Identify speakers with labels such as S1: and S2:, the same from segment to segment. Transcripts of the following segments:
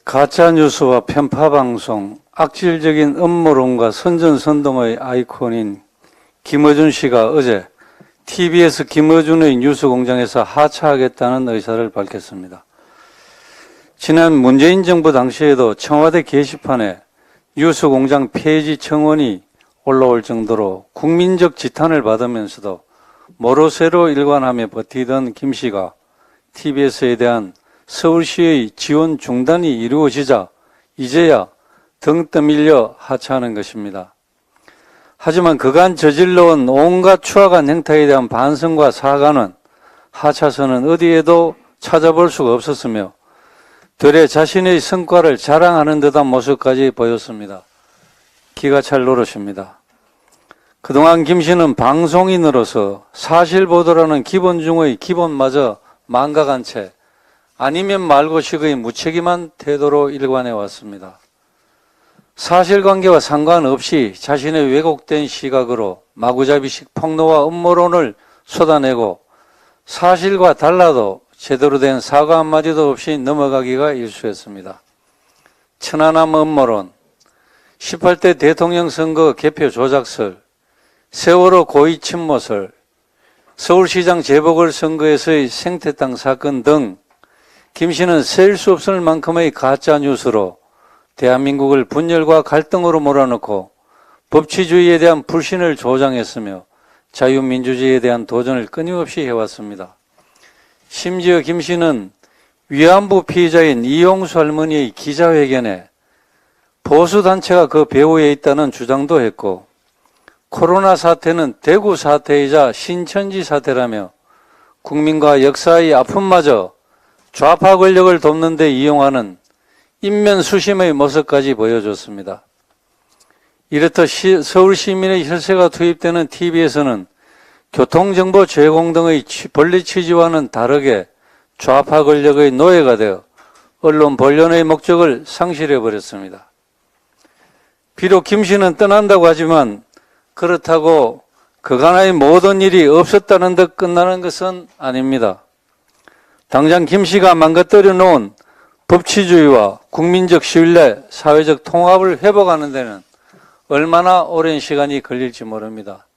S1: 가짜뉴스와 편파방송, 악질적인 음모론과 선전선동의 아이콘인 김어준 씨가 어제 TBS 김어준의 뉴스공장에서 하차하겠다는 의사를 밝혔습니다. 지난 문재인 정부 당시에도 청와대 게시판에 뉴스공장 폐지 청원이 올라올 정도로 국민적 지탄을 받으면서도 모로세로 일관하며 버티던 김 씨가 TBS에 대한 서울시의 지원 중단이 이루어지자 이제야 등 떠밀려 하차하는 것입니다. 하지만 그간 저질러온 온갖 추악한 행태에 대한 반성과 사과는 하차선은 어디에도 찾아볼 수가 없었으며 되레 자신의 성과를 자랑하는 듯한 모습까지 보였습니다. 기가 찰 노릇입니다. 그동안 김 씨는 방송인으로서 사실보도라는 기본 중의 기본마저 망각한 채 아니면 말고식의 무책임한 태도로 일관해 왔습니다. 사실관계와 상관없이 자신의 왜곡된 시각으로 마구잡이식 폭로와 음모론을 쏟아내고 사실과 달라도 제대로 된 사과 한마디도 없이 넘어가기가 일쑤였습니다. 천안함 음모론, 18대 대통령 선거 개표 조작설, 세월호 고의 침모설, 서울시장 재보궐선거에서의 생태땅 사건 등 김 씨는 셀 수 없을 만큼의 가짜 뉴스로 대한민국을 분열과 갈등으로 몰아넣고 법치주의에 대한 불신을 조장했으며 자유민주주의에 대한 도전을 끊임없이 해왔습니다. 심지어 김 씨는 위안부 피해자인 이용수 할머니의 기자회견에 보수단체가 그 배후에 있다는 주장도 했고 코로나 사태는 대구 사태이자 신천지 사태라며 국민과 역사의 아픔마저 좌파 권력을 돕는 데 이용하는 인면수심의 모습까지 보여줬습니다. 이렇듯 서울 시민의 혈세가 투입되는 TV에서는 교통정보 제공 등의 권리 취지와는 다르게 좌파 권력의 노예가 되어 언론 본연의 목적을 상실해버렸습니다. 비록 김 씨는 떠난다고 하지만 그렇다고 그간의 모든 일이 없었다는 듯 끝나는 것은 아닙니다. 당장 김 씨가 망가뜨려 놓은 법치주의와 국민적 신뢰, 사회적 통합을 회복하는 데는 얼마나 오랜 시간이 걸릴지 모릅니다.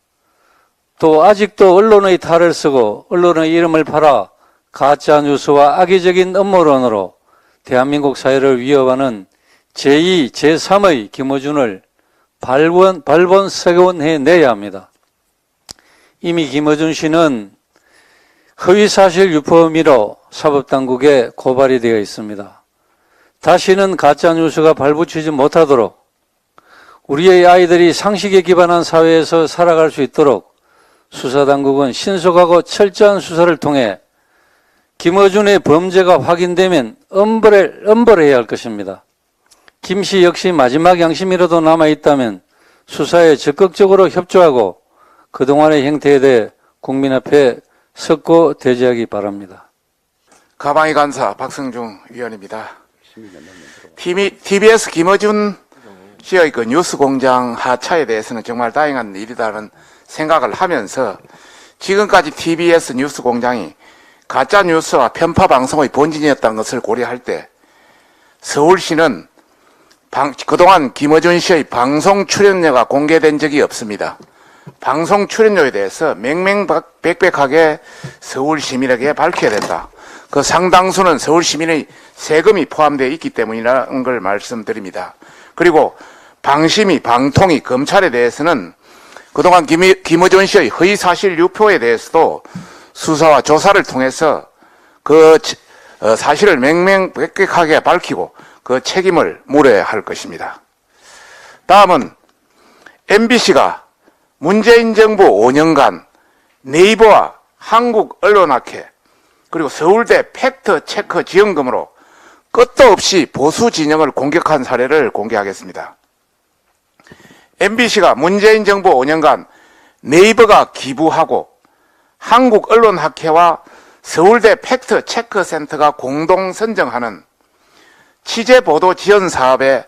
S1: 또 아직도 언론의 탈을 쓰고 언론의 이름을 팔아 가짜뉴스와 악의적인 음모론으로 대한민국 사회를 위협하는 제2, 제3의 김어준을 발본색원해내야 합니다. 이미 김어준 씨는 허위사실 유포 혐의로 사법당국에 고발이 되어 있습니다. 다시는 가짜뉴스가 발붙이지 못하도록 우리의 아이들이 상식에 기반한 사회에서 살아갈 수 있도록 수사당국은 신속하고 철저한 수사를 통해 김어준의 범죄가 확인되면 엄벌해야 할 것입니다. 김 씨 역시 마지막 양심이라도 남아있다면 수사에 적극적으로 협조하고 그동안의 행태에 대해 국민 앞에 섰고 대지하기 바랍니다.
S2: 가방위 간사 박성중 위원입니다. TBS 김어준 씨의 그 뉴스공장 하차에 대해서는 정말 다행한 일이라는 생각을 하면서 지금까지 TBS 뉴스공장이 가짜뉴스와 편파방송의 본진이었다는 것을 고려할 때 서울시는 그동안 김어준 씨의 방송 출연료가 공개된 적이 없습니다. 방송 출연료에 대해서 맹맹백백하게 서울 시민에게 밝혀야 된다. 그 상당수는 서울 시민의 세금이 포함되어 있기 때문이라는 걸 말씀드립니다. 그리고 방심이, 방통위, 검찰에 대해서는 그동안 김어준 씨의 허위사실 유포에 대해서도 수사와 조사를 통해서 그 사실을 맹맹백백하게 밝히고 그 책임을 물어야 할 것입니다. 다음은 MBC가 문재인 정부 5년간 네이버와 한국언론학회 그리고 서울대 팩트체크 지원금으로 끝도 없이 보수 진영을 공격한 사례를 공개하겠습니다. MBC가 문재인 정부 5년간 네이버가 기부하고 한국언론학회와 서울대 팩트체크센터가 공동 선정하는 취재보도 지원 사업에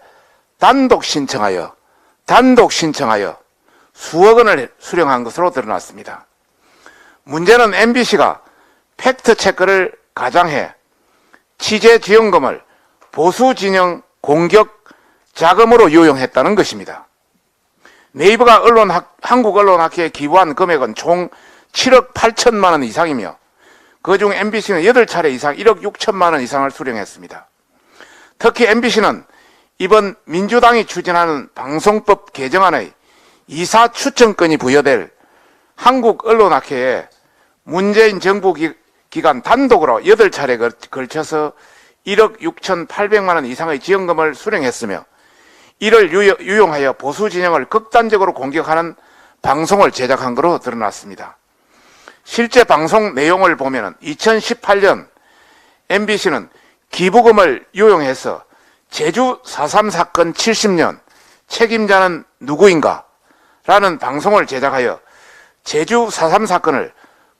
S2: 단독 신청하여 수억 원을 수령한 것으로 드러났습니다. 문제는 MBC가 팩트체크를 가장해 취재 지원금을 보수 진영 공격 자금으로 유용했다는 것입니다. 네이버가 한국언론학회에 기부한 금액은 총 7억 8천만 원 이상이며 그중 MBC는 8차례 이상 1억 6천만 원 이상을 수령했습니다. 특히 MBC는 이번 민주당이 추진하는 방송법 개정안의 이사 추천권이 부여될 한국언론학회에 문재인 정부 기간 단독으로 8차례 걸쳐서 1억 6,800만 원 이상의 지원금을 수령했으며 이를 유용하여 보수 진영을 극단적으로 공격하는 방송을 제작한 것으로 드러났습니다. 실제 방송 내용을 보면 2018년 MBC는 기부금을 유용해서 제주 4.3 사건 70년 책임자는 누구인가? 라는 방송을 제작하여 제주 4.3 사건을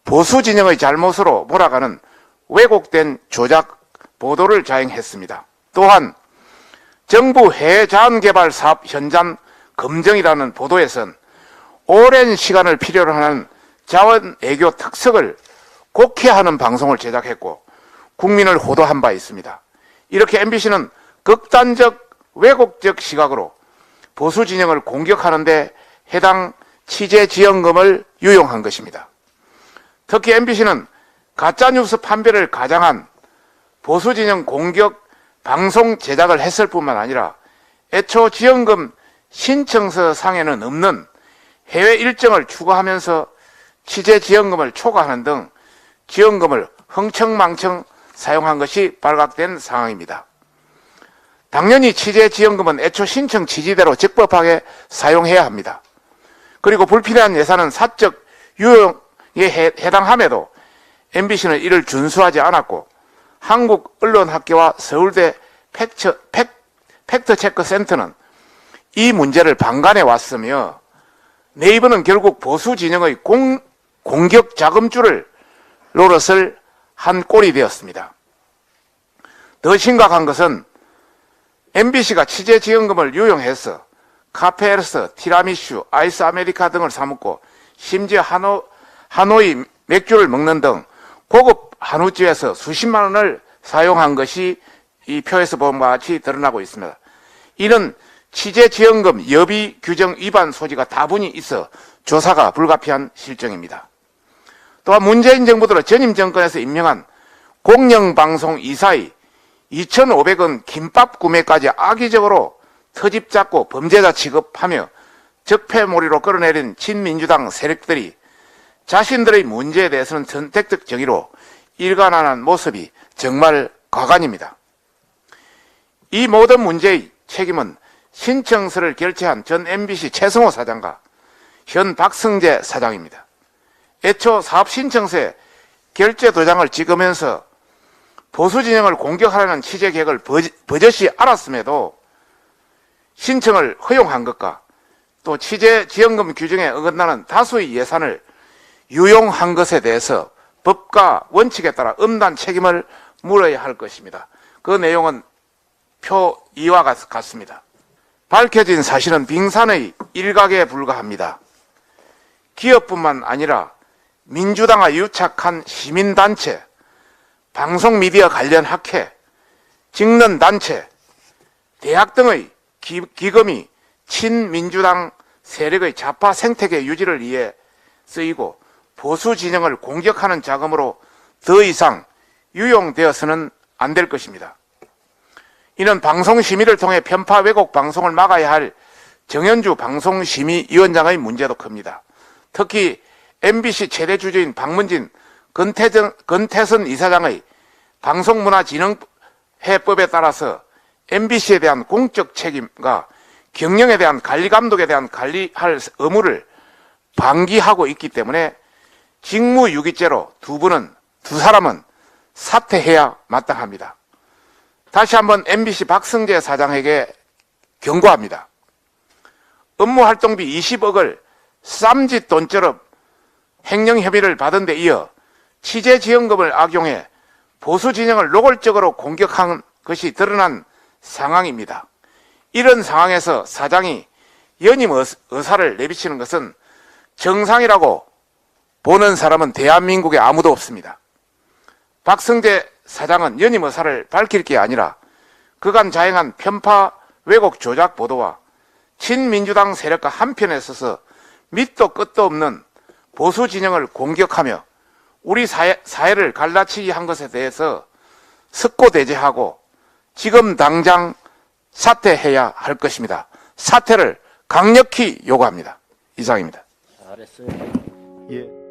S2: 보수 진영의 잘못으로 몰아가는 왜곡된 조작 보도를 자행했습니다. 또한 정부 해외 자원개발 사업 현장 검증이라는 보도에선 오랜 시간을 필요로 하는 자원외교 특색을 곡해하는 방송을 제작했고 국민을 호도한 바 있습니다. 이렇게 MBC는 극단적 왜곡적 시각으로 보수 진영을 공격하는 데 해당 취재 지원금을 유용한 것입니다. 특히 MBC는 가짜뉴스 판별을 가장한 보수 진영 공격 방송 제작을 했을 뿐만 아니라 애초 지원금 신청서 상에는 없는 해외 일정을 추가하면서 취재 지원금을 초과하는 등 지원금을 흥청망청 사용한 것이 발각된 상황입니다. 당연히 취재 지원금은 애초 신청 취지대로 적법하게 사용해야 합니다. 그리고 불필요한 예산은 사적 유용에 해당함에도 MBC는 이를 준수하지 않았고 한국언론학회와 서울대 팩트체크센터는 이 문제를 방관해 왔으며 네이버는 결국 보수 진영의 공격 자금줄을 노릇을 한 꼴이 되었습니다. 더 심각한 것은 MBC가 취재 지원금을 유용해서 카페에서 티라미슈, 아이스 아메리카 등을 사먹고 심지어 하노이 맥주를 먹는 등 고급 한우집에서 수십만 원을 사용한 것이 이 표에서 본 바와 같이 드러나고 있습니다. 이는 취재 지원금 여비 규정 위반 소지가 다분히 있어 조사가 불가피한 실정입니다. 또한 문재인 정부 들어 전임 정권에서 임명한 공영방송 이사의 2,500원 김밥 구매까지 악의적으로 터집 잡고 범죄자 취급하며 적폐몰이로 끌어내린 친민주당 세력들이 자신들의 문제에 대해서는 선택적 정의로 일관하는 모습이 정말 가관입니다. 이 모든 문제의 책임은 신청서를 결제한 전 MBC 최승호 사장과 현 박성재 사장입니다. 애초 사업 신청서에 결제 도장을 찍으면서 보수 진영을 공격하려는 취재 계획을 버젓이 알았음에도 신청을 허용한 것과 또 취재 지원금 규정에 어긋나는 다수의 예산을 유용한 것에 대해서 법과 원칙에 따라 엄단 책임을 물어야 할 것입니다. 그 내용은 표 2와 같습니다. 밝혀진 사실은 빙산의 일각에 불과합니다. 기업뿐만 아니라 민주당과 유착한 시민단체, 방송미디어 관련 학회, 직능단체, 대학 등의 기금이 친민주당 세력의 좌파 생태계 유지를 위해 쓰이고 보수 진영을 공격하는 자금으로 더 이상 유용되어서는 안 될 것입니다. 이는 방송심의를 통해 편파 왜곡 방송을 막아야 할 정현주 방송심의위원장의 문제도 큽니다. 특히 MBC 최대 주주인 박문진 건태선 이사장의 방송문화진흥회법에 따라서 MBC에 대한 공적 책임과 경영에 대한 관리 감독에 대한 관리할 의무를 방기하고 있기 때문에 직무유기죄로 두 사람은 사퇴해야 마땅합니다. 다시 한번 MBC 박성재 사장에게 경고합니다. 업무활동비 20억을 쌈짓 돈처럼 횡령 혐의를 받은 데 이어 취재 지원금을 악용해 보수 진영을 노골적으로 공격한 것이 드러난 상황입니다. 이런 상황에서 사장이 연임 의사를 내비치는 것은 정상이라고 보는 사람은 대한민국에 아무도 없습니다. 박성재 사장은 연임 의사를 밝힐 게 아니라 그간 자행한 편파 왜곡 조작 보도와 친민주당 세력과 한편에 서서 밑도 끝도 없는 보수 진영을 공격하며 우리 사회를 갈라치기 한 것에 대해서 석고대죄하고 지금 당장 사퇴해야 할 것입니다. 사퇴를 강력히 요구합니다. 이상입니다.
S3: 잘했어요. 예.